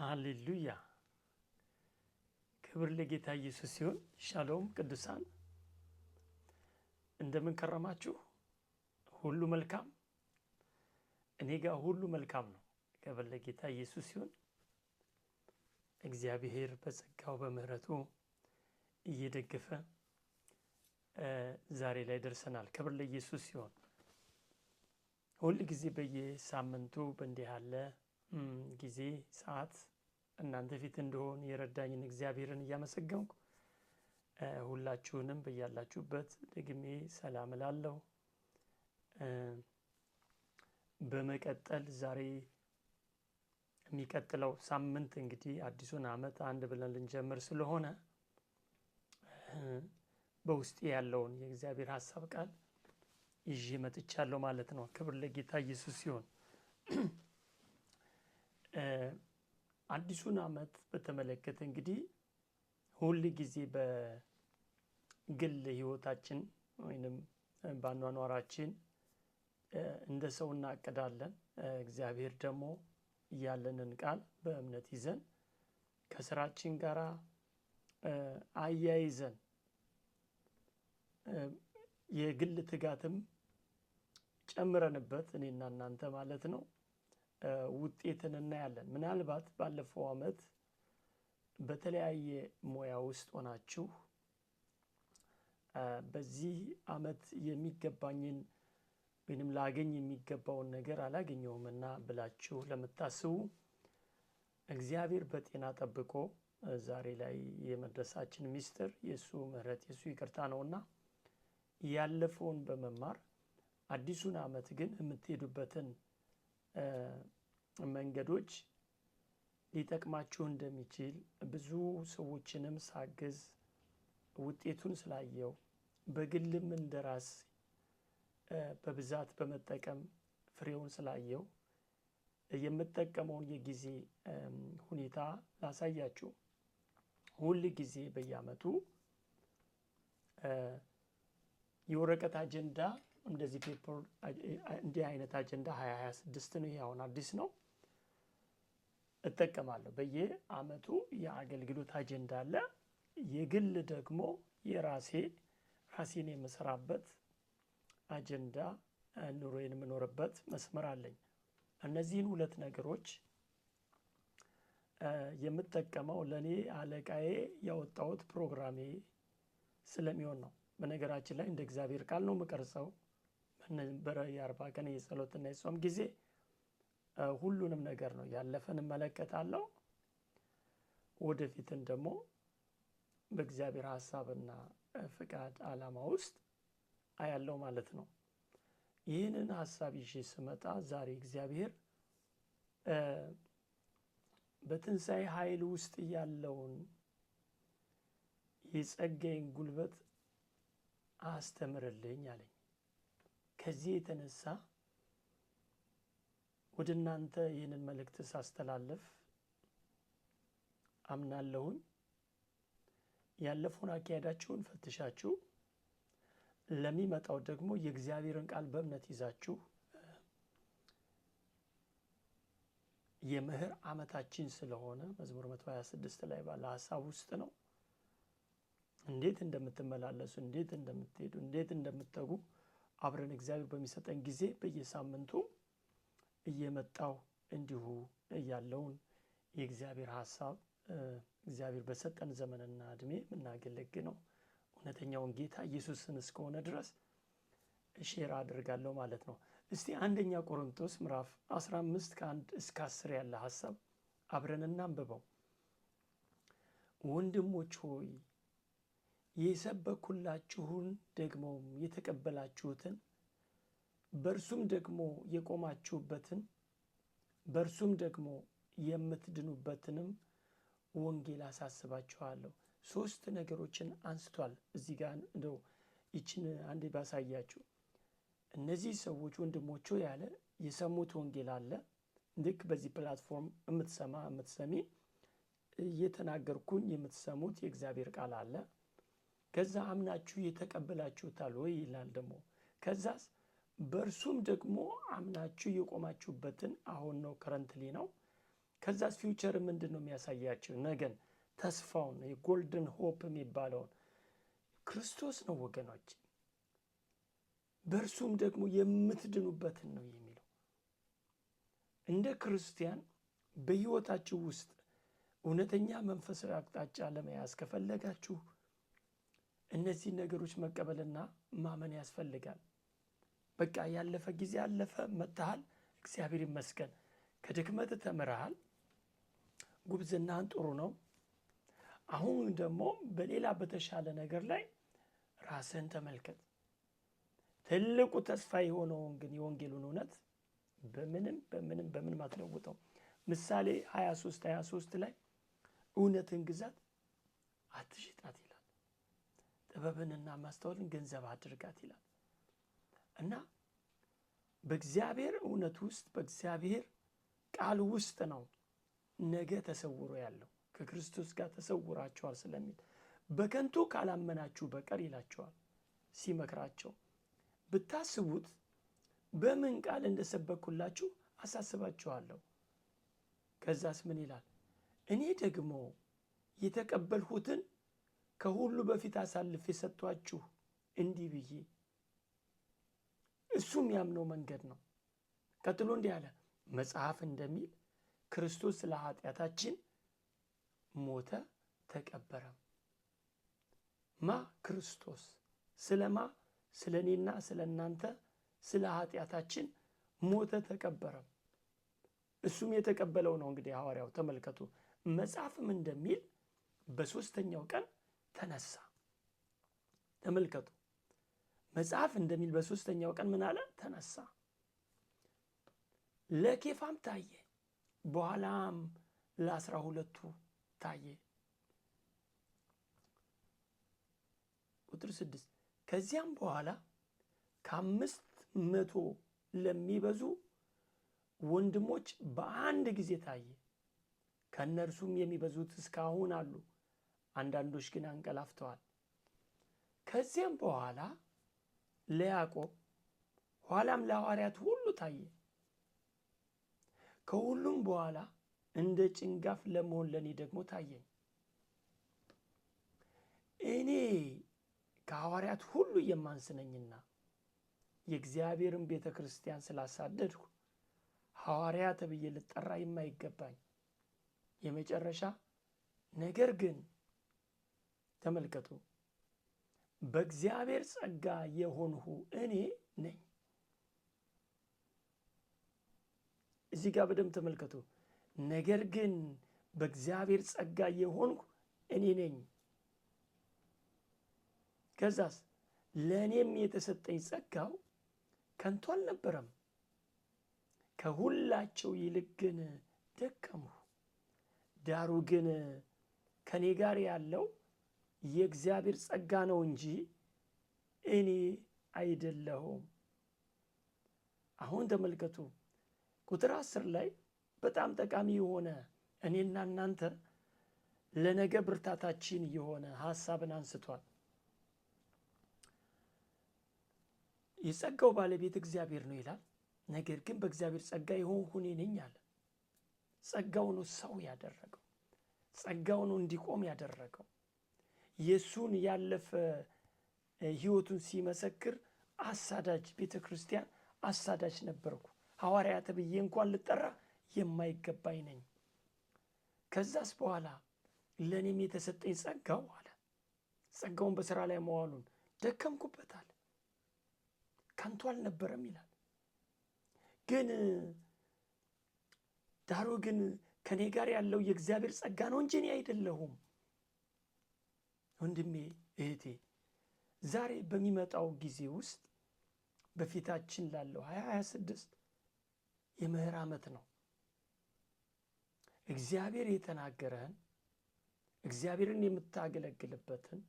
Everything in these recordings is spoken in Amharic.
ሃሌሉያ ክብር ለጌታ ኢየሱስ ሲሆን። ሻሎም ቅዱሳን እንደምን ከረማችሁ? ሁሉ መልካም? እኔ ጋር ሁሉ መልካም ነው። ክብር ለጌታ ኢየሱስ ሲሆን እግዚአብሔር በጸጋው በምህረቱ እየደገፈ ዛሬ ላይ ደርሰናል። ክብር ለኢየሱስ ሲሆን ሁል ጊዜ በየሳምንቱ በእንዲህ ያለ ጊዜ ሰዓት እናንተ ፊት እንደሆን የረዳኝን እግዚአብሔርን እያመሰገንኩ ሁላችሁንም በያላችሁበት ደግሜ ሰላም እላለሁ። በመቀጠል ዛሬ የሚቀጥለው ሳምንት እንግዲህ አዲሱን ዓመት አንድ ብለን ልንጀምር ስለሆነ በውስጤ ያለውን የእግዚአብሔር ሐሳብ ቃል ይዤ መጥቻለሁ ማለት ነው። ክብር ለጌታ ኢየሱስ ሲሆን አዲሱን ዓመት በተመለከተ እንግዲህ ሁል ጊዜ በግል ህይወታችን ወይንም በአኗኗራችን እንደ ሰው እናቅዳለን። እግዚአብሔር ደግሞ ያለንን ቃል በእምነት ይዘን ከስራችን ጋር አያይዘን የግል ትጋትም ጨምረንበት እኔና እናንተ ማለት ነው ውጤትን እናያለን። ምናልባት ባለፈው ዓመት በተለያየ ሙያ ውስጥ ሆናችሁ በዚህ ዓመት የሚገባኝን ወይንም ላገኝ የሚገባውን ነገር አላገኘሁምና ብላችሁ ለምታስቡ እግዚአብሔር በጤና ጠብቆ ዛሬ ላይ የመድረሳችን ሚስጥር የሱ ምህረት የሱ ይቅርታ ነውና ያለፈውን በመማር አዲሱን ዓመት ግን የምትሄዱበትን መንገዶች ሊጠቅማችሁ እንደሚችል ብዙ ሰዎችንም ሳግዝ ውጤቱን ስላየው በግልም እንደራስ በብዛት በመጠቀም ፍሬውን ስላየው የምጠቀመውን የጊዜ ሁኔታ ላሳያችሁ። ሁል ጊዜ በየዓመቱ የወረቀት አጀንዳ እንደዚህ ፔፐር እንዲህ አይነት አጀንዳ 2026 ነው። ይሄ አሁን አዲስ ነው እጠቀማለሁ። በየዓመቱ የአገልግሎት አጀንዳ አለ። የግል ደግሞ ራሴን የምሰራበት አጀንዳ ኑሮዬን የምኖርበት መስመር አለኝ። እነዚህን ሁለት ነገሮች የምጠቀመው ለኔ አለቃዬ ያወጣሁት ፕሮግራሜ ስለሚሆን ነው። በነገራችን ላይ እንደ እግዚአብሔር ቃል ነው የምቀርጸው። በነበረ የ40 ቀን የጸሎትና የጾም ጊዜ ሁሉንም ነገር ነው ያለፈን እመለከታለሁ። ወደፊትን ደግሞ በእግዚአብሔር ሐሳብና ፍቃድ ዓላማ ውስጥ አያለው ማለት ነው። ይህንን ሐሳብ ይዤ ስመጣ ዛሬ እግዚአብሔር በትንሣኤ ኃይል ውስጥ ያለውን የጸጋዬን ጉልበት አስተምርልኝ አለኝ። ከዚህ የተነሳ ወደ እናንተ ይህንን መልእክት ሳስተላለፍ አምናለሁኝ። ያለፈውን አካሄዳችሁን ፈትሻችሁ ለሚመጣው ደግሞ የእግዚአብሔርን ቃል በእምነት ይዛችሁ የምህር ዓመታችን ስለሆነ መዝሙር 126 ላይ ባለ ሐሳብ ውስጥ ነው። እንዴት እንደምትመላለሱ፣ እንዴት እንደምትሄዱ፣ እንዴት እንደምትተጉ አብረን እግዚአብሔር በሚሰጠን ጊዜ በየሳምንቱ እየመጣው እንዲሁ ያለውን የእግዚአብሔር ሐሳብ እግዚአብሔር በሰጠን ዘመንና እድሜ የምናገለግለው እውነተኛውን ጌታ ኢየሱስን እስከሆነ ድረስ ሼር አድርጋለሁ ማለት ነው። እስቲ አንደኛ ቆሮንቶስ ምዕራፍ 15 ከ1 እስከ 10 ያለ ሐሳብ አብረን እናንብበው። ወንድሞች ሆይ የሰበኩላችሁን ደግሞም የተቀበላችሁትን በእርሱም ደግሞ የቆማችሁበትን በእርሱም ደግሞ የምትድኑበትንም ወንጌል አሳስባችኋለሁ። 3 ነገሮችን አንስቷል። እዚህ ጋር እንደው ይችን አንዴ ባሳያችሁ። እነዚህ ሰዎች ወንድሞቹ ያለ የሰሙት ወንጌል አለ። ልክ በዚህ ፕላትፎርም የምትሰሚ እየተናገርኩኝ የምትሰሙት የእግዚአብሔር ቃል አለ። ከዛ አምናችሁ የተቀበላችሁታል ወይ ይላል ደግሞ። ከዛስ በእርሱም ደግሞ አምናችሁ የቆማችሁበትን አሁን ነው ከረንትሊ ነው ከዛስ ፊውቸር ምንድን ነው የሚያሳያቸው? ነገን፣ ተስፋውን፣ የጎልደን ሆፕ የሚባለውን ክርስቶስ ነው ወገኖች። በእርሱም ደግሞ የምትድኑበትን ነው የሚለው። እንደ ክርስቲያን በሕይወታችሁ ውስጥ እውነተኛ መንፈሳዊ አቅጣጫ ለመያዝ ከፈለጋችሁ እነዚህ ነገሮች መቀበልና ማመን ያስፈልጋል። በቃ ያለፈ ጊዜ አለፈ፣ መጥተሃል፣ እግዚአብሔር ይመስገን፣ ከድክመት ተምረሃል፣ ጉብዝናህን ጥሩ ነው፣ አሁን ደግሞ በሌላ በተሻለ ነገር ላይ ራስህን ተመልከት። ትልቁ ተስፋ የሆነውን ግን የወንጌሉን እውነት በምንም አትለውጠው። ምሳሌ 23 ላይ እውነትን ግዛት አትሽጣት ይላል፣ ጥበብንና ማስተዋልን ገንዘብ አድርጋት ይላል። እና በእግዚአብሔር እውነት ውስጥ በእግዚአብሔር ቃል ውስጥ ነው ነገ ተሰውሮ ያለው። ከክርስቶስ ጋር ተሰውራቸዋል ስለሚል በከንቱ ካላመናችሁ በቀር ይላቸዋል ሲመክራቸው። ብታስቡት በምን ቃል እንደሰበኩላችሁ አሳስባችኋለሁ። ከዛስ ምን ይላል? እኔ ደግሞ የተቀበልሁትን ከሁሉ በፊት አሳልፌ ሰጥቷችሁ እንዲህ ብዬ። እሱም ያምነው መንገድ ነው። ቀጥሎ እንዲህ አለ፣ መጽሐፍ እንደሚል ክርስቶስ ስለ ኃጢአታችን ሞተ ተቀበረም። ማ? ክርስቶስ። ስለማ? ስለ እኔና ስለ እናንተ ስለ ኃጢአታችን ሞተ ተቀበረም። እሱም የተቀበለው ነው። እንግዲህ ሐዋርያው ተመልከቱ። መጽሐፍም እንደሚል በሦስተኛው ቀን ተነሳ። ተመልከቱ። መጽሐፍ እንደሚል በሦስተኛው ቀን ምን አለ? ተነሳ። ለኬፋም ታየ፣ በኋላም ለ12 ታየ። ቁጥር 6 ከዚያም በኋላ ከ500 ለሚበዙ ወንድሞች በአንድ ጊዜ ታየ። ከእነርሱም የሚበዙት እስካሁን አሉ፣ አንዳንዶች ግን አንቀላፍተዋል። ከዚያም በኋላ ለያዕቆብ ኋላም ለሐዋርያት ሁሉ ታየ። ከሁሉም በኋላ እንደ ጭንጋፍ ለመሆን ለእኔ ደግሞ ታየኝ። እኔ ከሐዋርያት ሁሉ የማንስ ነኝና የእግዚአብሔርን ቤተ ክርስቲያን ስላሳደድሁ ሐዋርያ ተብዬ ልጠራ የማይገባኝ የመጨረሻ ነገር ግን ተመልከቱ፣ በእግዚአብሔር ጸጋ የሆንሁ እኔ ነኝ። እዚህ ጋር በደንብ ተመልከቱ። ነገር ግን በእግዚአብሔር ጸጋ የሆንሁ እኔ ነኝ። ከዛስ ለእኔም የተሰጠኝ ጸጋው ከንቱ አልነበረም፣ ከሁላቸው ይልቅ ግን ደከምሁ። ዳሩ ግን ከኔ ጋር ያለው የእግዚአብሔር ጸጋ ነው እንጂ እኔ አይደለሁም። አሁን ተመልከቱ ቁጥር 10 ላይ በጣም ጠቃሚ የሆነ እኔና እናንተ ለነገ ብርታታችን የሆነ ሐሳብን አንስቷል። የጸጋው ባለቤት እግዚአብሔር ነው ይላል። ነገር ግን በእግዚአብሔር ጸጋ የሆንሁ እኔ ነኝ አለ። ጸጋው ነው ሰው ያደረገው። ጸጋው ነው እንዲቆም ያደረገው። የእሱን ያለፈ ሕይወቱን ሲመሰክር አሳዳጅ ቤተ ክርስቲያን አሳዳጅ ነበርኩ፣ ሐዋርያ ተብዬ እንኳን ልጠራ የማይገባኝ ነኝ። ከዛስ በኋላ ለእኔም የተሰጠኝ ጸጋው አለ። ጸጋውን በሥራ ላይ መዋሉን ደከምኩበታል፣ ከንቱ አልነበረም ይላል። ግን ዳሩ ግን ከኔ ጋር ያለው የእግዚአብሔር ጸጋ ነው እንጂ እኔ አይደለሁም። ወንድሜ እህቴ፣ ዛሬ በሚመጣው ጊዜ ውስጥ በፊታችን ላለው 2026 የምህር ዓመት ነው። እግዚአብሔር የተናገረህን እግዚአብሔርን የምታገለግልበትን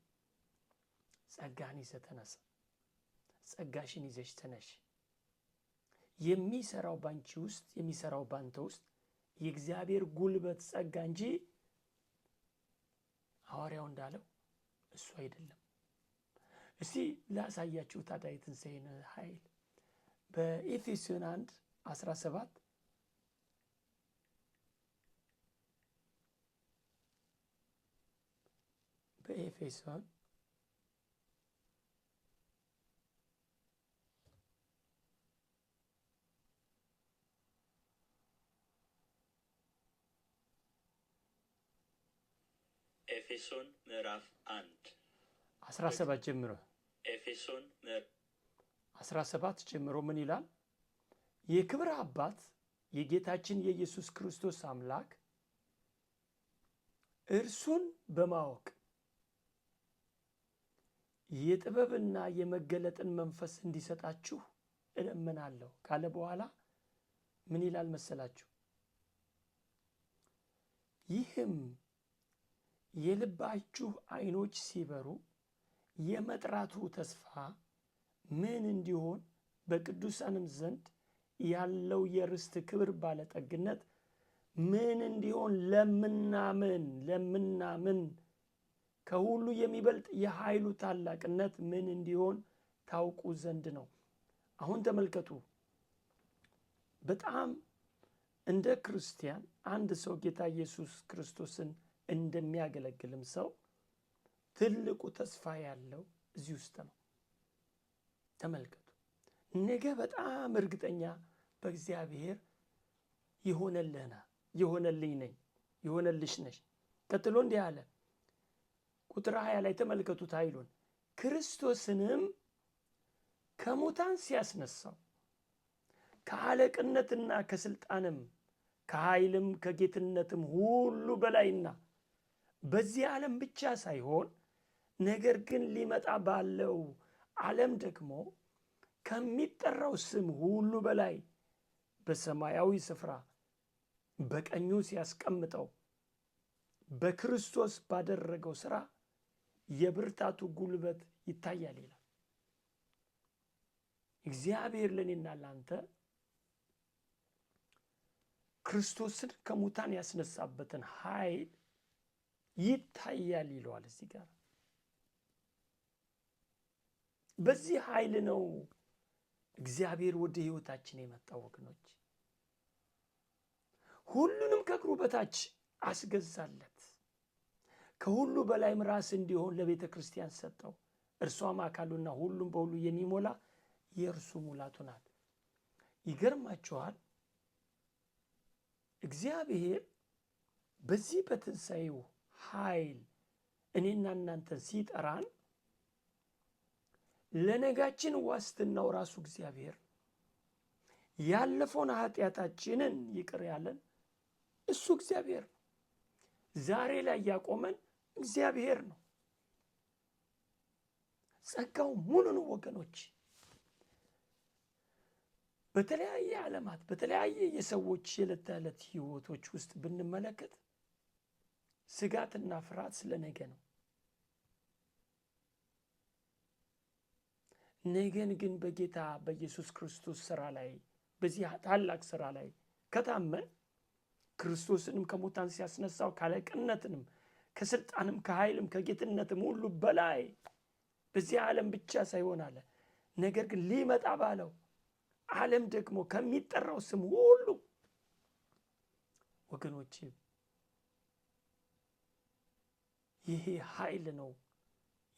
ጸጋን ይዘህ ተነሳ። ጸጋሽን ይዘሽ ተነሽ። የሚሰራው ባንቺ ውስጥ የሚሰራው ባንተ ውስጥ የእግዚአብሔር ጉልበት ጸጋ እንጂ ሐዋርያው እንዳለው እሱ አይደለም። እስቲ ላሳያችሁ ታዲያ የትንሣኤን ኃይል በኤፌሶን 1:17 በኤፌሶን ኤፌሶን ምዕራፍ 1 17 ጀምሮ ኤፌሶን 17 ጀምሮ ምን ይላል? የክብር አባት የጌታችን የኢየሱስ ክርስቶስ አምላክ እርሱን በማወቅ የጥበብና የመገለጥን መንፈስ እንዲሰጣችሁ እለምናለሁ ካለ በኋላ ምን ይላል መሰላችሁ? ይህም የልባችሁ ዓይኖች ሲበሩ የመጥራቱ ተስፋ ምን እንዲሆን በቅዱሳንም ዘንድ ያለው የርስት ክብር ባለጠግነት ምን እንዲሆን ለምናምን ከሁሉ የሚበልጥ የኃይሉ ታላቅነት ምን እንዲሆን ታውቁ ዘንድ ነው። አሁን ተመልከቱ። በጣም እንደ ክርስቲያን አንድ ሰው ጌታ ኢየሱስ ክርስቶስን እንደሚያገለግልም ሰው ትልቁ ተስፋ ያለው እዚህ ውስጥ ነው። ተመልከቱ። ነገ በጣም እርግጠኛ በእግዚአብሔር የሆነልኝ ነኝ፣ የሆነልሽ ነሽ። ቀጥሎ እንዲህ አለ ቁጥር 20 ላይ ተመልከቱት ኃይሉን። ክርስቶስንም ከሙታን ሲያስነሳው ከአለቅነትና ከስልጣንም ከኃይልም ከጌትነትም ሁሉ በላይና በዚህ ዓለም ብቻ ሳይሆን ነገር ግን ሊመጣ ባለው ዓለም ደግሞ ከሚጠራው ስም ሁሉ በላይ በሰማያዊ ስፍራ በቀኙ ሲያስቀምጠው በክርስቶስ ባደረገው ሥራ የብርታቱ ጉልበት ይታያል ይላል። እግዚአብሔር ለእኔና ላንተ ክርስቶስን ከሙታን ያስነሳበትን ኃይል ይታያል ይለዋል እዚህ ጋር። በዚህ ኃይል ነው እግዚአብሔር ወደ ሕይወታችን የመጣው ወገኖች። ሁሉንም ከእግሩ በታች አስገዛለት። ከሁሉ በላይም ራስ እንዲሆን ለቤተ ክርስቲያን ሰጠው። እርሷም አካሉና ሁሉም በሁሉ የሚሞላ የእርሱ ሙላቱ ናት። ይገርማችኋል፣ እግዚአብሔር በዚህ በትንሣኤው ኃይል እኔና እናንተን ሲጠራን ለነጋችን ዋስትናው ራሱ እግዚአብሔር፣ ያለፈውን ኃጢአታችንን ይቅር ያለን እሱ እግዚአብሔር፣ ዛሬ ላይ ያቆመን እግዚአብሔር ነው። ጸጋው ሙሉ ነው ወገኖች። በተለያየ ዓለማት በተለያየ የሰዎች የዕለት ተዕለት ሕይወቶች ውስጥ ብንመለከት ስጋትና ፍርሃት ስለ ነገ ነው። ነገን ግን በጌታ በኢየሱስ ክርስቶስ ሥራ ላይ በዚህ ታላቅ ሥራ ላይ ከታመን ክርስቶስንም ከሙታን ሲያስነሳው ካለቅነትንም ከስልጣንም ከኃይልም ከጌትነትም ሁሉ በላይ በዚህ ዓለም ብቻ ሳይሆን አለ ነገር ግን ሊመጣ ባለው ዓለም ደግሞ ከሚጠራው ስም ሁሉ ወገኖቼ ይሄ ኃይል ነው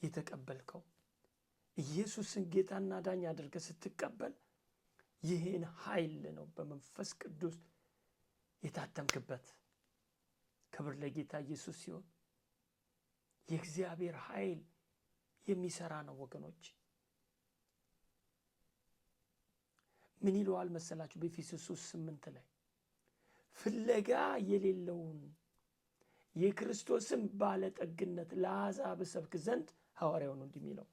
የተቀበልከው። ኢየሱስን ጌታና ዳኛ አድርገህ ስትቀበል ይህን ኃይል ነው በመንፈስ ቅዱስ የታተምክበት። ክብር ለጌታ ኢየሱስ ሲሆን የእግዚአብሔር ኃይል የሚሰራ ነው ወገኖች። ምን ይለዋል መሰላችሁ? በኤፌሶን 8 ላይ ፍለጋ የሌለውን የክርስቶስን ባለጠግነት ለአሕዛብ እሰብክ ዘንድ ሐዋርያው ነው እንዲህ የሚለው።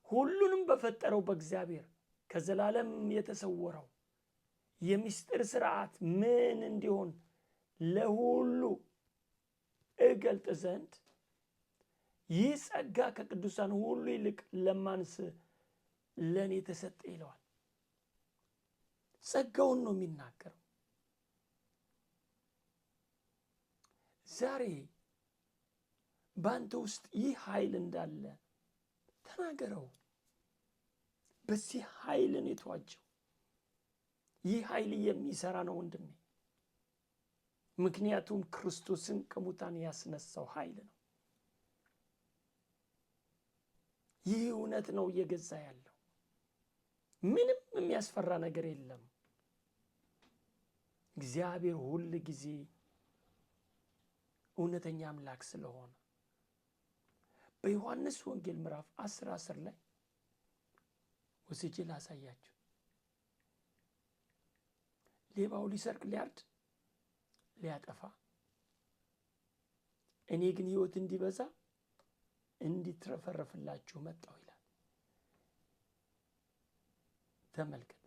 ሁሉንም በፈጠረው በእግዚአብሔር ከዘላለም የተሰወረው የምስጢር ሥርዓት ምን እንዲሆን ለሁሉ እገልጥ ዘንድ ይህ ጸጋ ከቅዱሳን ሁሉ ይልቅ ለማንስ ለእኔ ተሰጠ ይለዋል። ጸጋውን ነው የሚናገረው። ዛሬ በአንተ ውስጥ ይህ ኃይል እንዳለ ተናገረው። በዚህ ኃይልን የተዋጀው ይህ ኃይል የሚሰራ ነው ወንድሜ። ምክንያቱም ክርስቶስን ከሙታን ያስነሳው ኃይል ነው። ይህ እውነት ነው እየገዛ ያለው። ምንም የሚያስፈራ ነገር የለም። እግዚአብሔር ሁል ጊዜ እውነተኛ አምላክ ስለሆነ በዮሐንስ ወንጌል ምዕራፍ 10 ላይ ወስጄ ላሳያችሁ። ሌባው ሊሰርቅ፣ ሊያርድ፣ ሊያጠፋ፣ እኔ ግን ሕይወት እንዲበዛ እንዲትረፈረፍላችሁ መጣሁ ይላል። ተመልከት።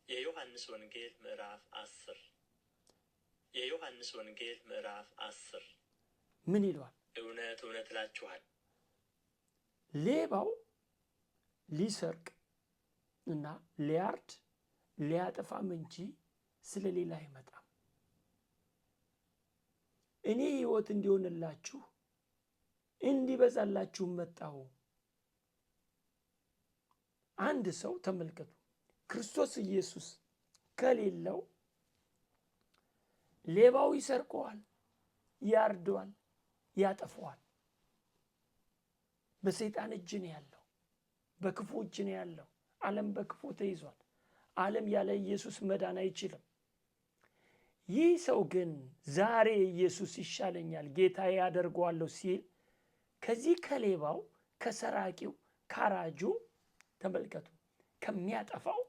የዮሐንስ ወንጌል ምዕራፍ 10 የዮሐንስ ወንጌል ምዕራፍ 10 ምን ይለዋል? እውነት እውነት እላችኋለሁ ሌባው ሊሰርቅ እና ሊያርድ ሊያጠፋም እንጂ ስለሌላ አይመጣም። እኔ ሕይወት እንዲሆንላችሁ እንዲበዛላችሁ መጣሁ። አንድ ሰው ተመልከቱ፣ ክርስቶስ ኢየሱስ ከሌለው ሌባው ይሰርቀዋል፣ ያርደዋል፣ ያጠፈዋል። በሰይጣን እጅ ነው ያለው፣ በክፉ እጅ ነው ያለው። ዓለም በክፉ ተይዟል። ዓለም ያለ ኢየሱስ መዳን አይችልም። ይህ ሰው ግን ዛሬ ኢየሱስ ይሻለኛል፣ ጌታዬ ያደርገዋለሁ ሲል ከዚህ ከሌባው፣ ከሰራቂው፣ ካራጁ ተመልከቱ ከሚያጠፋው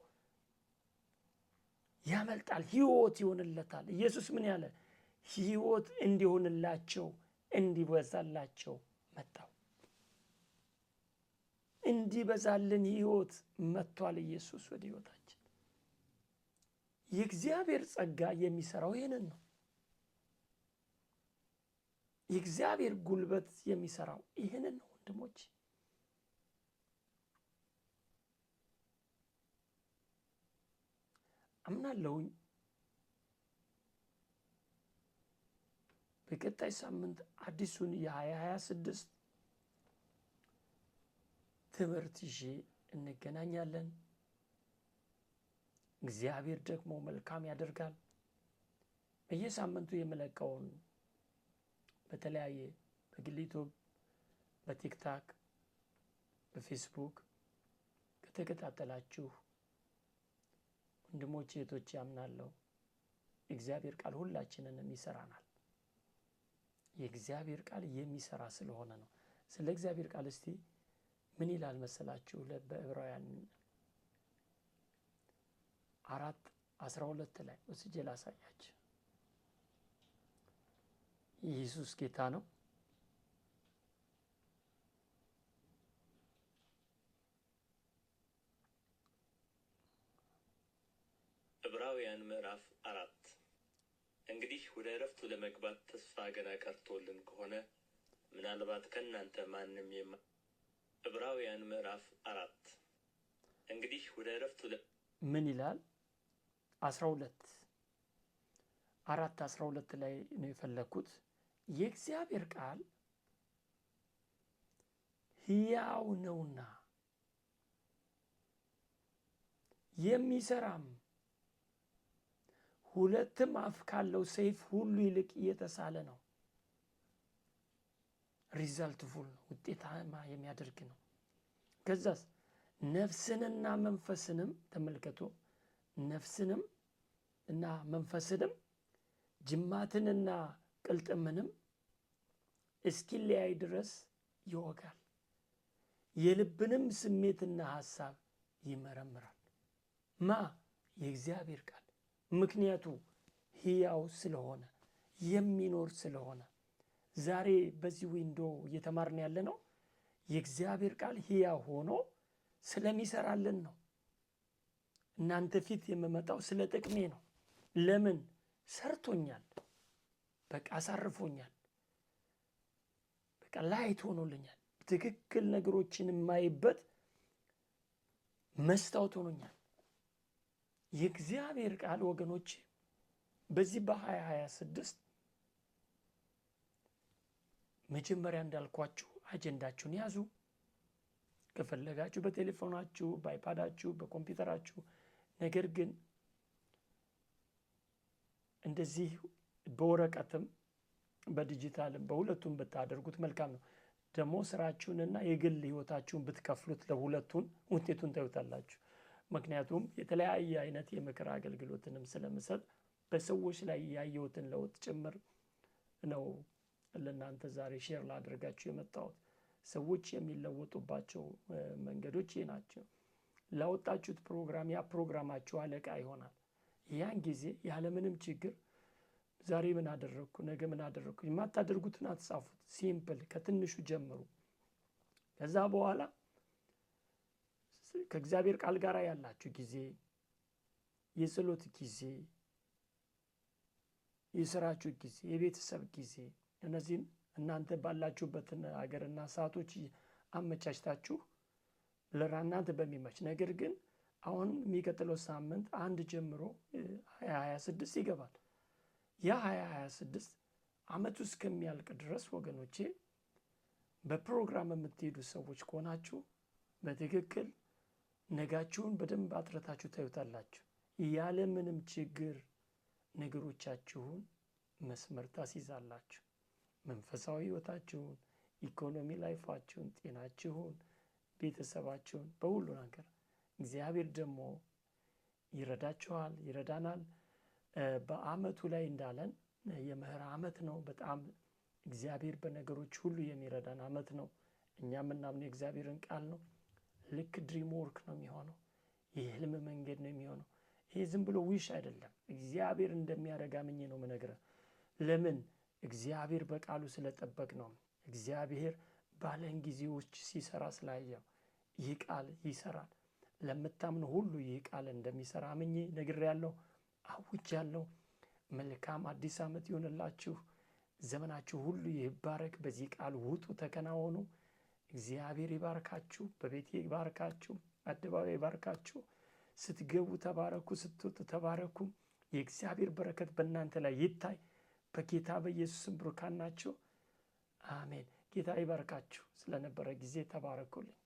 ያመልጣል፣ ሕይወት ይሆንለታል። ኢየሱስ ምን ያለ? ሕይወት እንዲሆንላቸው እንዲበዛላቸው መጣው። እንዲበዛልን ሕይወት መጥቷል ኢየሱስ ወደ ሕይወታችን። የእግዚአብሔር ጸጋ የሚሰራው ይህንን ነው። የእግዚአብሔር ጉልበት የሚሰራው ይህንን ነው። ወንድሞች አምናለሁኝ በቀጣይ ሳምንት አዲሱን የ2026 ትምህርት ይዤ እንገናኛለን። እግዚአብሔር ደግሞ መልካም ያደርጋል። በየሳምንቱ የምለቀውን በተለያየ በግል ዩቲዩብ፣ በቲክታክ፣ በፌስቡክ ከተከታተላችሁ ወንድሞቼ እህቶቼ አምናለሁ የእግዚአብሔር ቃል ሁላችንንም ይሰራናል። የእግዚአብሔር ቃል የሚሰራ ስለሆነ ነው። ስለ እግዚአብሔር ቃል እስቲ ምን ይላል መሰላችሁ? በዕብራውያን 4:12 ላይ ወስጄ ላሳያችሁ። ኢየሱስ ጌታ ነው። ዕብራውያን ምዕራፍ 4 እንግዲህ ወደ ዕረፍቱ ለመግባት ተስፋ ገና ቀርቶልን ከሆነ ምናልባት ከእናንተ ማንም ዕብራውያን ምዕራፍ 4 እንግዲህ ወደ ዕረፍቱ ምን ይላል? 4:12 ላይ ነው የፈለኩት። የእግዚአብሔር ቃል ሕያው ነውና የሚሰራም ሁለትም አፍ ካለው ሰይፍ ሁሉ ይልቅ እየተሳለ ነው። ሪዛልትፉል ነው፣ ውጤታማ የሚያደርግ ነው። ከዛስ ነፍስንና መንፈስንም ተመልከቱ፣ ነፍስንም እና መንፈስንም ጅማትንና ቅልጥምንም እስኪለያይ ድረስ ይወጋል፣ የልብንም ስሜትና ሐሳብ ይመረምራል። የእግዚአብሔር ቃል ምክንያቱ ሕያው ስለሆነ የሚኖር ስለሆነ ዛሬ በዚህ ዊንዶ እየተማርን ያለ ነው። የእግዚአብሔር ቃል ሕያው ሆኖ ስለሚሰራልን ነው። እናንተ ፊት የምመጣው ስለ ጥቅሜ ነው። ለምን? ሰርቶኛል፣ በቃ አሳርፎኛል፣ በቃ ላይት ሆኖልኛል። ትክክል ነገሮችን የማይበት መስታወት ሆኖኛል። የእግዚአብሔር ቃል ወገኖች በዚህ በ2026 መጀመሪያ እንዳልኳችሁ አጀንዳችሁን ያዙ። ከፈለጋችሁ በቴሌፎናችሁ፣ በአይፓዳችሁ፣ በኮምፒውተራችሁ፣ ነገር ግን እንደዚህ በወረቀትም በዲጂታልም በሁለቱም ብታደርጉት መልካም ነው። ደግሞ ስራችሁንና የግል ህይወታችሁን ብትከፍሉት ለሁለቱን ውጤቱን ታዩታላችሁ። ምክንያቱም የተለያየ አይነት የምክር አገልግሎትንም ስለምሰጥ በሰዎች ላይ ያየሁትን ለውጥ ጭምር ነው ለእናንተ ዛሬ ሼር ላደርጋችሁ የመጣሁት። ሰዎች የሚለወጡባቸው መንገዶች ይህ ናቸው። ላወጣችሁት ፕሮግራም ያ ፕሮግራማችሁ አለቃ ይሆናል። ያን ጊዜ ያለምንም ችግር ዛሬ ምን አደረግኩ፣ ነገ ምን አደረግኩ፣ የማታደርጉትን አትጻፉት። ሲምፕል ከትንሹ ጀምሩ። ከዛ በኋላ ከእግዚአብሔር ቃል ጋር ያላችሁ ጊዜ፣ የጸሎት ጊዜ፣ የስራችሁ ጊዜ፣ የቤተሰብ ጊዜ፣ እነዚህን እናንተ ባላችሁበትን ሀገርና ሰዓቶች አመቻችታችሁ ለእናንተ በሚመች ነገር ግን አሁን የሚቀጥለው ሳምንት 1 ጀምሮ 2026 ይገባል። ያ 2026 ዓመቱ እስከሚያልቅ ድረስ ወገኖቼ በፕሮግራም የምትሄዱ ሰዎች ከሆናችሁ በትክክል ነጋችሁን በደንብ አጥረታችሁ ታዩታላችሁ። ያለ ምንም ችግር ነገሮቻችሁን መስመር ታስይዛላችሁ። መንፈሳዊ ህይወታችሁን፣ ኢኮኖሚ ላይፋችሁን፣ ጤናችሁን፣ ቤተሰባችሁን በሁሉ ነገር እግዚአብሔር ደግሞ ይረዳችኋል፣ ይረዳናል። በአመቱ ላይ እንዳለን የምህረት ዓመት ነው። በጣም እግዚአብሔር በነገሮች ሁሉ የሚረዳን ዓመት ነው። እኛ የምናምነው የእግዚአብሔርን ቃል ነው። ልክ ድሪም ወርክ ነው የሚሆነው። የህልም መንገድ ነው የሚሆነው። ይሄ ዝም ብሎ ዊሽ አይደለም። እግዚአብሔር እንደሚያደርግ አምኜ ነው የምነግርህ። ለምን? እግዚአብሔር በቃሉ ስለጠበቅ ነው። እግዚአብሔር ባለን ጊዜዎች ሲሰራ ስላየው ይህ ቃል ይሰራል። ለምታምኑ ሁሉ ይህ ቃል እንደሚሰራ አምኜ ነግሬያለሁ፣ አውጃለሁ። መልካም አዲስ ዓመት ይሆንላችሁ። ዘመናችሁ ሁሉ ይባረክ። በዚህ ቃል ውጡ፣ ተከናወኑ። እግዚአብሔር ይባርካችሁ፣ በቤት ይባርካችሁ፣ አደባባይ ይባርካችሁ። ስትገቡ ተባረኩ፣ ስትወጡ ተባረኩ። የእግዚአብሔር በረከት በእናንተ ላይ ይታይ። በጌታ በኢየሱስም ብሩካን ናችሁ። አሜን። ጌታ ይባርካችሁ። ስለነበረ ጊዜ ተባረኩልኝ።